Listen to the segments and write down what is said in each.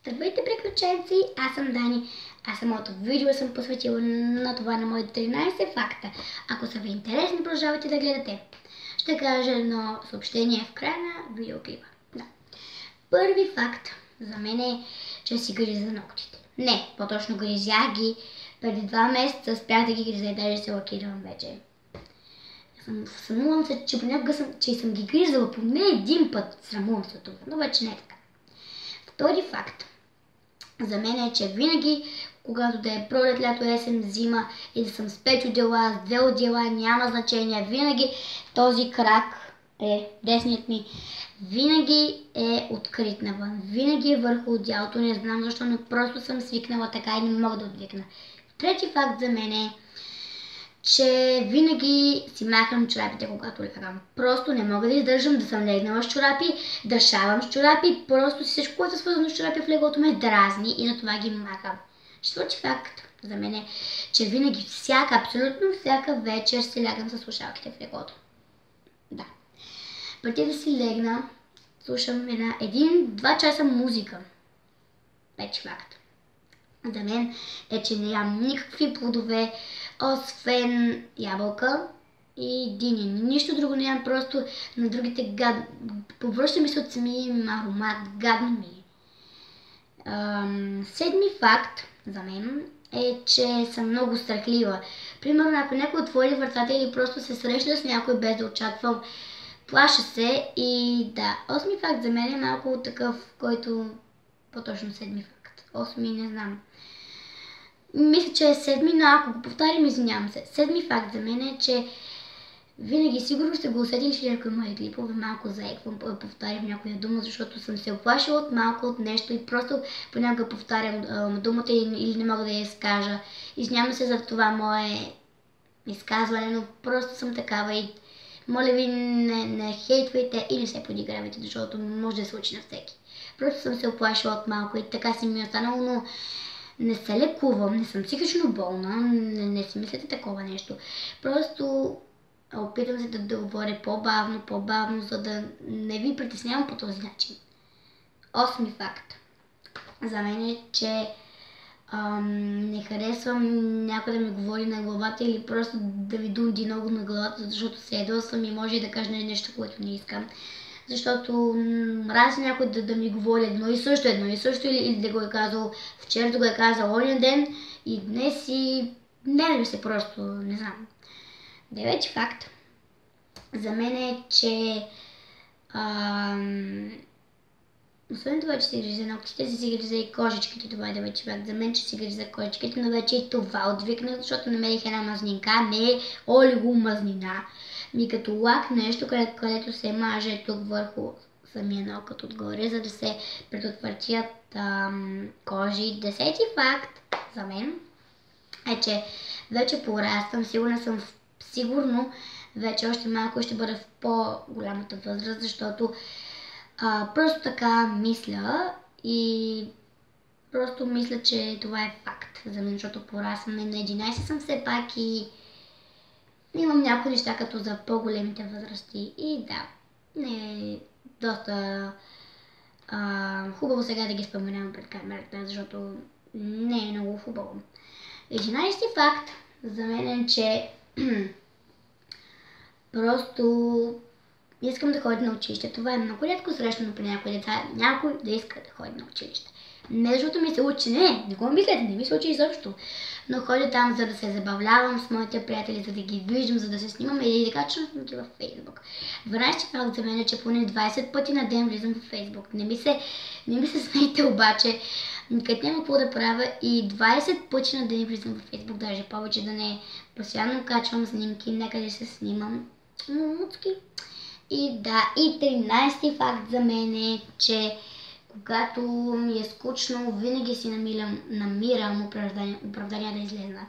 Здравейте, приключенци! Аз съм Дани. Аз самото видео съм посветила на това на моите 13 факта. Ако са ви интересни, продължавайте да гледате. Ще кажа едно съобщение в края на видеоклипа. Да. Първи факт за мен е, че си гриза ногтите. Не, по-точно гризях ги. Преди 2 месеца спрях да ги гриза и даже се лакирам вече. Срамувам се, че понякога съм ги гризала поне един път. Срамувам се това, но вече не е така. Втори факт за мен е, че винаги, когато да е пролет, лято, есен, зима и да съм с 5 одеяла, с 2 одеяла, няма значение. Винаги този крак десният ми, винаги е открит навън. Винаги е върху одеялото. Не знам защо, но просто съм свикнала така и не мога да отвикна. Трети факт за мен е, че винаги си махам чорапите, когато лягам. Просто не мога да издържам да съм легнала с чорапи, да шавам с чорапи, просто всичко, което е свързано с чорапи в леглото ме дразни и затова ги махам. Четвърти факт за мен е, че винаги абсолютно всяка вечер си лягам с слушалките в леглото. Да. Преди да си легна, слушам 1-2 часа музика. Пети факт за мен е, че не ям никакви плодове, освен ябълка и диня. Нищо друго не ям, просто на другите повръща ми се от самия им аромат, гадно ми е. Седми факт за мен е, че съм много страхлива. Примерно, ако някой отвори вратата или просто се среща с някой без да очаквам, плаша се и да. Осми факт за мен е малко такъв, който по-точно седми факт. Осми не знам. Мисля, че е седми, но ако го повторим, извинявам се. Седми факт за мен е, че винаги сигурно сте го усетили в някои мои клипове, малко заеквам, повтарям някоя дума, защото съм се оплашила от малко от нещо и просто понякога повтарям думата или не мога да я изкажа. Извинявам се за това мое изказване, но просто съм такава и моля ви, не хейтвайте и не се подигравайте, защото може да се случи на всеки. Просто съм се оплашила от малко и така си ми е останало, но не се лекувам, не съм психично болна, не си мислете такова нещо. Просто опитам се да говоря по-бавно, за да не ви притеснявам по този начин. Осми факт за мен е, че не харесвам някой да ми говори на главата или просто да ви дунди много на главата, защото се ядосвам и може да кажа нещо, което не искам. Защото мразя някой да ми говори едно и също или да го е казал вчера, да го е казал ония ден и днес и нерви се просто, не знам. Девети факт за мен е, че освен това, че си гриза ногтите, си гриза и кожичките. Това е девети факт за мен, че си гриза кожичките, но вече и това отвикнах, защото намерих една мазнинка, не олигомазнина. Ми като лак нещо, където се маже тук върху самия ногът отгоре, за да се предотвратят кожи. Десети факт за мен е, че вече пораствам, сигурно вече още малко ще бъда в по-голямата възраст, защото просто така мисля и просто мисля, че това е факт за мен, защото пораствам. На 11 съм все пак и имам някои неща като за по-големите възрасти и да, не е доста хубаво сега да ги споменавам пред камерата, защото не е много хубаво. 11 факт за мен е, че просто искам да ходя на училище. Това е много рядко срещано при някои деца, някой да иска да ходи на училище. Не защото ми се учи, не го мислете, не ми се учи изобщо. Но ходя там, за да се забавлявам с моите приятели, за да ги виждам, за да се снимам или да качвам снимки във Фейсбук. 12 факт за мен е, че поне 20 пъти на ден влизам в Фейсбук. Не ми се смейте обаче, където няма какво да правя и 20 пъти на ден влизам в Фейсбук, даже повече да не постоянно качвам снимки, някъде се снимам. И да, и 13 факт за мен е, че когато ми е скучно, винаги си намирам оправдания да излезна.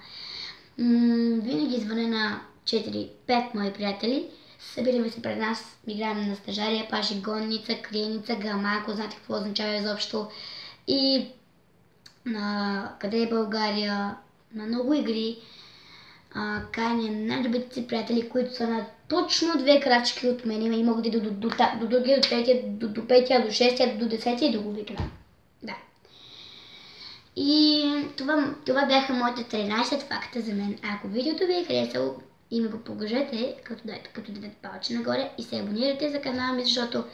Винаги звъня на 4-5 мои приятели, събираме се пред нас, играем на стажария, паши, гонница, криеница, гамако, знаете какво означава изобщо. И къде е България, на много игри, каня най-добрите си приятели, които са на точно 2 крачки от мен и могат да до другия, до третия, до 5-я, до 6-я, до 10-я и да го викна. Да. И това бяха моите 13 факта за мен. Ако видеото ви е харесало и ми го покажете, като дадете палче нагоре и се абонирате за канала ми, защото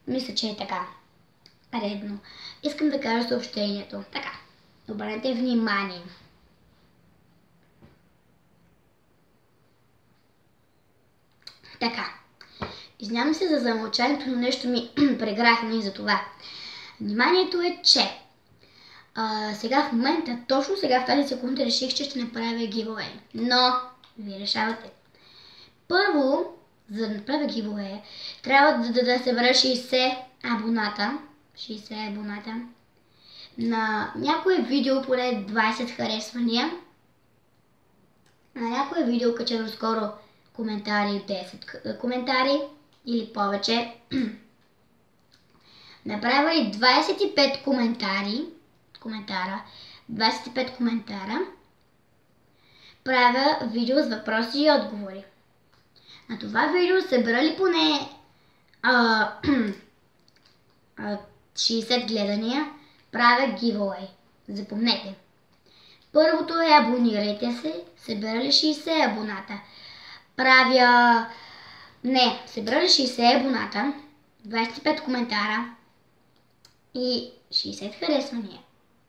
мисля, че е така редно. Искам да кажа съобщението. Така, обърнете внимание. Така, извинявам се за замълчанието, но нещо ми преграхна и за това. Вниманието е, че сега в момента, точно сега в тази секунда реших, че ще направя giveaway. Но, вие решавате. Първо, за да направя giveaway, трябва да събера 60 абоната. 60 абоната. На някое видео поне 20 харесвания. На някое видео качено скоро коментари, 10 коментари или повече. Направя ли 25 25 коментара, правя видео с въпроси и отговори. На това видео събера ли поне 60 гледания, правя giveaway. Запомнете. Първото е абонирайте се, събера ли 60 абоната. Събера ли 60 абоната, 25 коментара и 60 харесвания.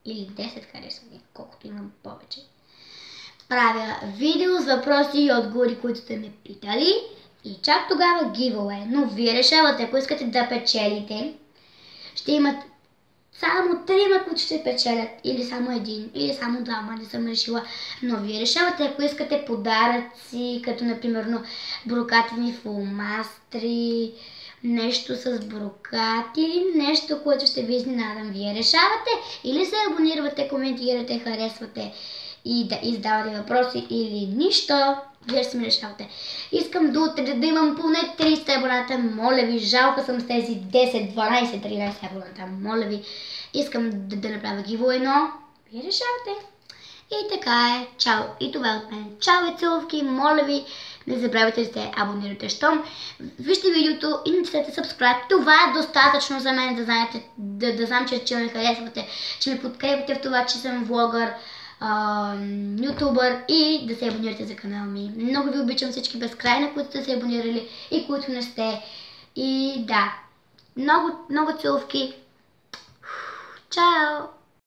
Или 10 харесвания, колкото имам повече. Правя видео с въпроси и отговори, които сте ме питали. И чак тогава giveaway. Но вие решавате, ако искате да печелите. Ще имат само 3, които ще печелят. Или само 1, или само 2, не съм решила. Но вие решавате, ако искате подаръци, като например брокатени фломастри, нещо с брокат или нещо, което ще ви изненадам. Вие решавате или се абонирате, коментирате, харесвате и да задавате въпроси или нищо. Вие си ми решавате. Искам до утре да имам поне 300 абоната. Моля ви, жалко съм с тези 10, 12, 13 абоната. Моля ви, искам да направя giveaway, но вие решавате. И така е. Чао. И това е от мен. Чао и целувки. Моля ви, не забравяйте да се абонирате. Щом вижте видеото и натиснете subscribe. Това е достатъчно за мен да знаете, да знам, че ме харесвате, че ме подкрепите в това, че съм влогър, ютубър и да се абонирате за канала ми. Много ви обичам всички безкрайно, които сте се абонирали и които не сте. И да, много целувки. Чао!